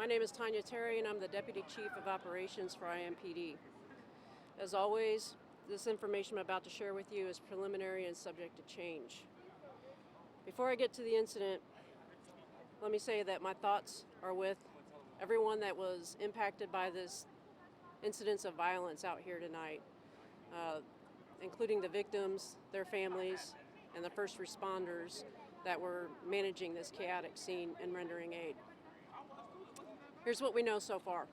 My name is Tanya Terry, and I'm the Deputy Chief of Operations for IMPD. As always, this information I'm about to share with you is preliminary and subject to change. Before I get to the incident, let me say that my thoughts are with everyone that was impacted by this incidents of violence out here tonight, including the victims, their families, and the first responders that were managing this chaotic scene and rendering aid. Here's what we know so far.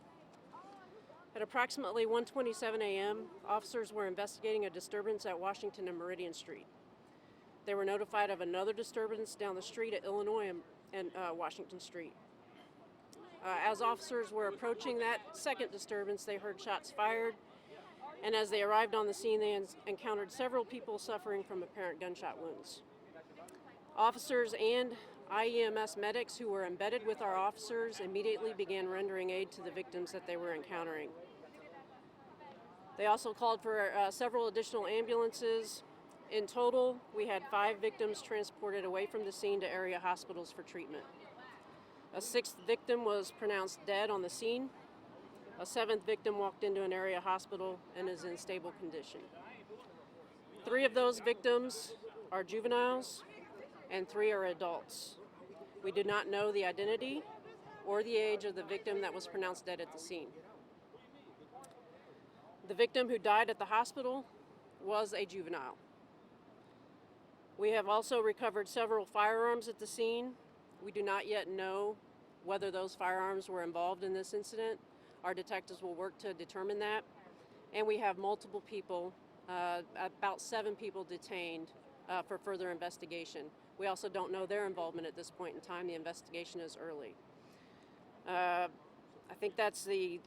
At approximately 1:27 a.m., officers were investigating a disturbance at Washington and Meridian Street. They were notified of another disturbance down the street at Illinois and Washington Street. As officers were approaching that second disturbance, they heard shots fired, and as they arrived on the scene, they encountered several people suffering from apparent gunshot wounds. Officers and IEMS medics who were embedded with our officers immediately began rendering aid to the victims that they were encountering. They also called for several additional ambulances. In total, we had 5 victims transported away from the scene to area hospitals for treatment. A 6th victim was pronounced dead on the scene. A 7th victim walked into an area hospital and is in stable condition. 3 of those victims are juveniles, and 3 are adults. We do not know the identity or the age of the victim that was pronounced dead at the scene. The victim who died at the hospital was a juvenile. We have also recovered several firearms at the scene. We do not yet know whether those firearms were involved in this incident. Our detectives will work to determine that. And we have multiple people, about 7 people detained for further investigation. We also don't know their involvement at this point in time. The investigation is early. I think that's the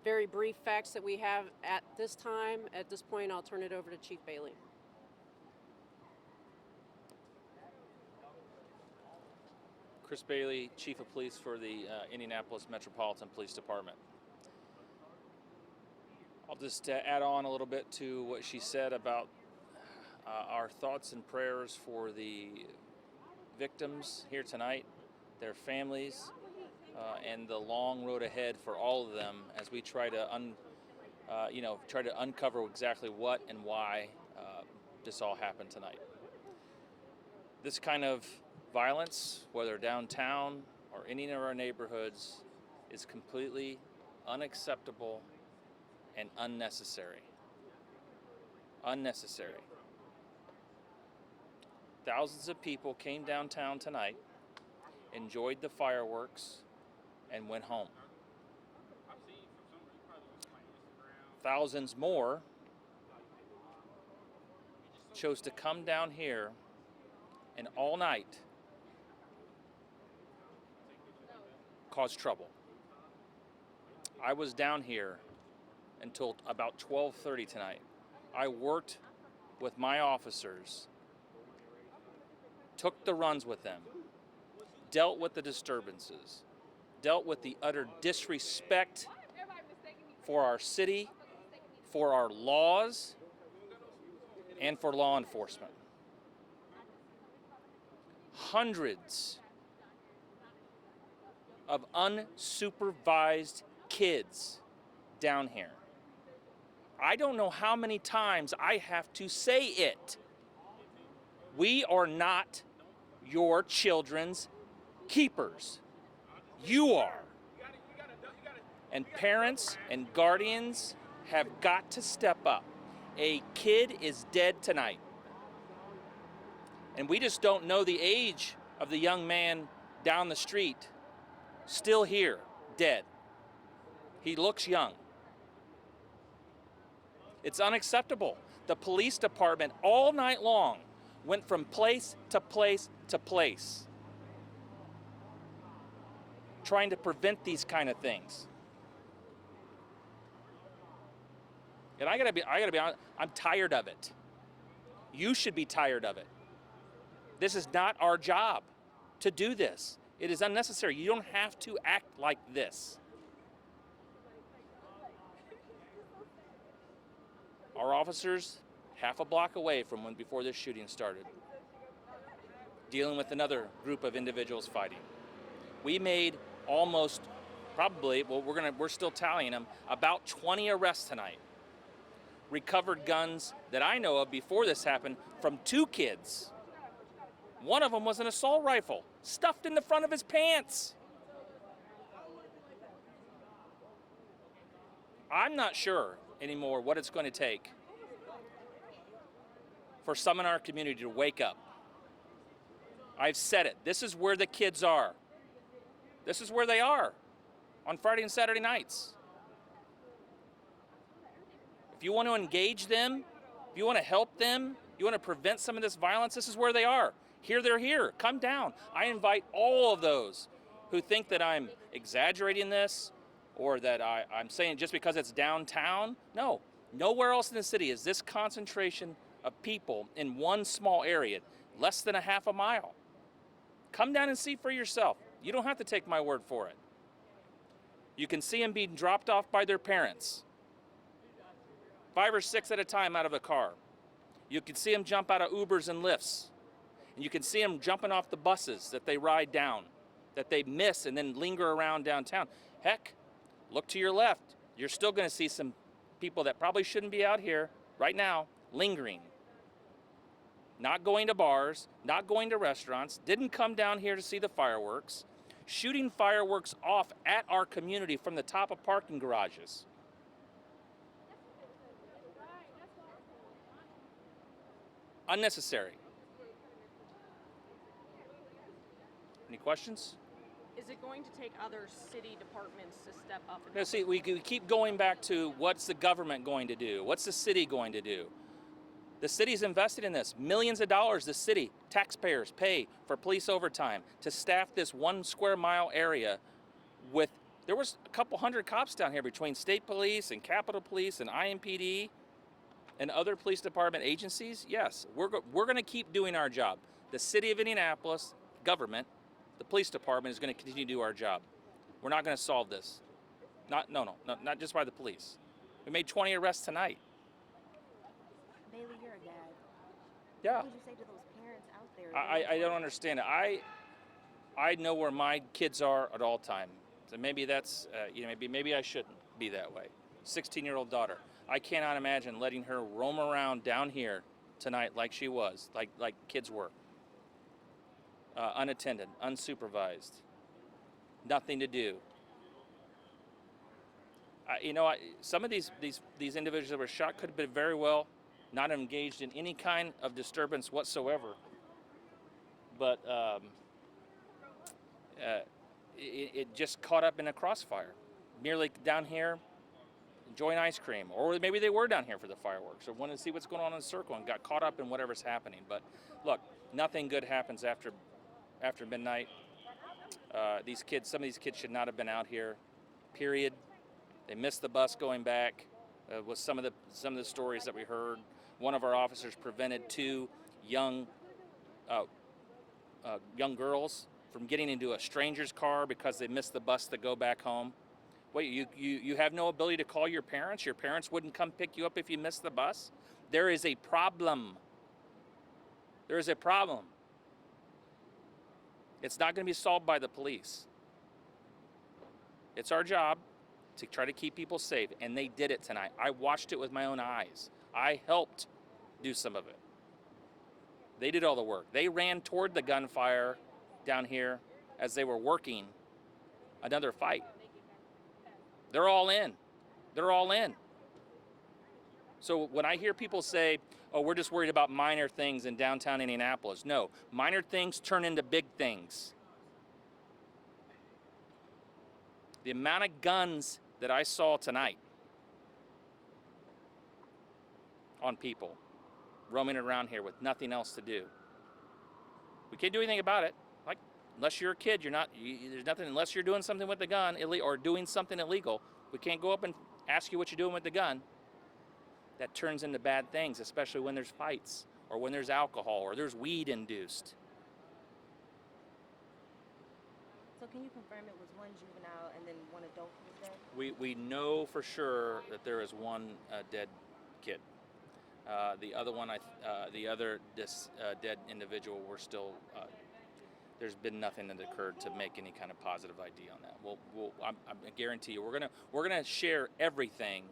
very brief facts that we have at this time. At this point, I'll turn it over to Chief Bailey. Chris Bailey, Chief of Police for the Indianapolis Metropolitan Police Department. I'll just add on a little bit to what she said about our thoughts and prayers for the victims here tonight, their families, and the long road ahead for all of them as we try to uncover exactly what and why this all happened tonight. This kind of violence, whether downtown or any of our neighborhoods, is completely unacceptable and unnecessary. Unnecessary. Thousands of people came downtown tonight, enjoyed the fireworks, and went home. Thousands more chose to come down here and all night cause trouble. I was down here until about 12:30 tonight. I worked with my officers, took the runs with them, dealt with the disturbances, dealt with the utter disrespect for our city, for our laws, and for law enforcement. Hundreds of unsupervised kids down here. I don't know how many times I have to say it. We are not your children's keepers. You are. And parents and guardians have got to step up. A kid is dead tonight. And we just don't know the age of the young man down the street, still here, dead. He looks young. It's unacceptable. The police department all night long went from place to place to place, trying to prevent these kind of things. And I gotta be honest, I'm tired of it. You should be tired of it. This is not our job to do this. It is unnecessary. You don't have to act like this. Our officers, half a block away from before this shooting started, dealing with another group of individuals fighting. We made almost probably, well, we're still tallying them, about 20 arrests tonight. Recovered guns that I know of before this happened from 2 kids. One of them was an assault rifle stuffed in the front of his pants. I'm not sure anymore what it's going to take for some in our community to wake up. I've said it. This is where the kids are. This is where they are on Friday and Saturday nights. If you want to engage them, if you want to help them, you want to prevent some of this violence, this is where they are. Here, they're here. Come down. I invite all of those who think that I'm exaggerating this or that I'm saying just because it's downtown. No, nowhere else in the city is this concentration of people in one small area, less than a half a mile. Come down and see for yourself. You don't have to take my word for it. You can see them being dropped off by their parents, 5 or 6 at a time out of a car. You can see them jump out of Ubers and Lyfts. And you can see them jumping off the buses that they ride down, that they miss and then linger around downtown. Heck, look to your left. You're still going to see some people that probably shouldn't be out here right now lingering. Not going to bars, not going to restaurants, didn't come down here to see the fireworks, shooting fireworks off at our community from the top of parking garages. Unnecessary. Any questions? Is it going to take other city departments to step up? No, see, we keep going back to what's the government going to do? What's the city going to do? The city's invested in this. Millions of dollars the city, taxpayers, pay for police overtime to staff this 1 square mile area with, there was a couple hundred cops down here between state police and Capitol Police and IMPD and other police department agencies. Yes, we're going to keep doing our job. The city of Indianapolis, government, the police department is going to continue to do our job. We're not going to solve this. Not just by the police. We made 20 arrests tonight. Bailey, you're a dad. Yeah. What would you say to those parents out there? I don't understand it. I know where my kids are at all times. So maybe that's maybe I shouldn't be that way. 16-year-old daughter. I cannot imagine letting her roam around down here tonight like she was, like kids were. Unattended, unsupervised, nothing to do. Some of these individuals that were shot could have been very well not engaged in any kind of disturbance whatsoever. But it just caught up in a crossfire. Merely down here, enjoying ice cream. Or maybe they were down here for the fireworks or wanted to see what's going on in the circle and got caught up in whatever's happening. But look, nothing good happens after midnight. Some of these kids should not have been out here, period. They missed the bus going back. With some of the stories that we heard, one of our officers prevented 2 young girls from getting into a stranger's car because they missed the bus to go back home. Wait, you have no ability to call your parents? Your parents wouldn't come pick you up if you missed the bus? There is a problem. There is a problem. It's not going to be solved by the police. It's our job to try to keep people safe, and they did it tonight. I watched it with my own eyes. I helped do some of it. They did all the work. They ran toward the gunfire down here as they were working another fight. They're all in. They're all in. So when I hear people say, oh, we're just worried about minor things in downtown Indianapolis. No, minor things turn into big things. The amount of guns that I saw tonight on people roaming around here with nothing else to do. We can't do anything about it. Like, unless you're a kid, there's nothing, unless you're doing something with the gun or doing something illegal, we can't go up and ask you what you're doing with the gun. That turns into bad things, especially when there's fights or when there's alcohol or there's weed induced. So can you confirm it was one juvenile and then one adult who was dead? We know for sure that there is one dead kid. The other one, dead individual, we're still there's been nothing that occurred to make any kind of positive ID on that. I guarantee you, we're gonna share everything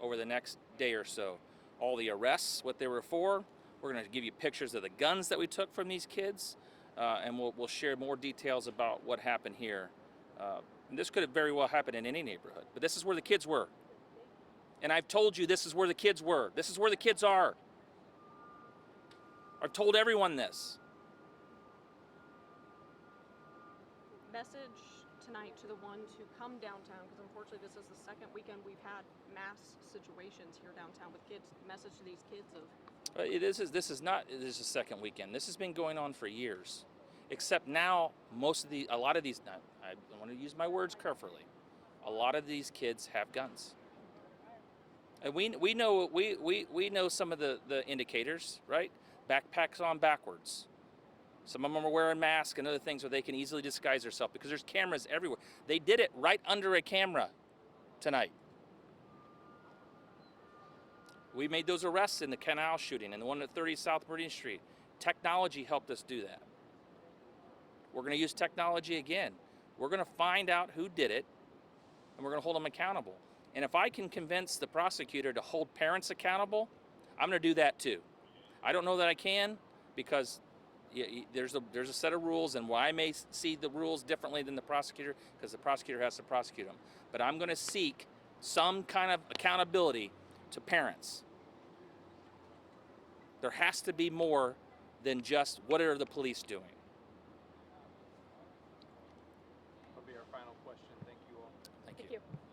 over the next day or so. All the arrests, what they were for. We're gonna give you pictures of the guns that we took from these kids, and we'll share more details about what happened here. And this could have very well happened in any neighborhood, but this is where the kids were. And I've told you this is where the kids were. This is where the kids are. I've told everyone this. Message tonight to the ones who come downtown, because unfortunately this is the second weekend we've had mass situations here downtown with kids. Message to these kids of This is not the second weekend. This has been going on for years, except now a lot of these. I want to use my words carefully. A lot of these kids have guns, and we know some of the indicators, right? Backpacks on backwards. Some of them are wearing masks and other things where they can easily disguise themselves because there's cameras everywhere. They did it right under a camera tonight. We made those arrests in the Canal shooting and the one at 30 South Meridian Street. Technology helped us do that. We're going to use technology again. We're going to find out who did it, and we're going to hold them accountable. And if I can convince the prosecutor to hold parents accountable, I'm going to do that too. I don't know that I can because there's a set of rules, and why I may see the rules differently than the prosecutor because the prosecutor has to prosecute them. But I'm going to seek some kind of accountability to parents. There has to be more than just what are the police doing.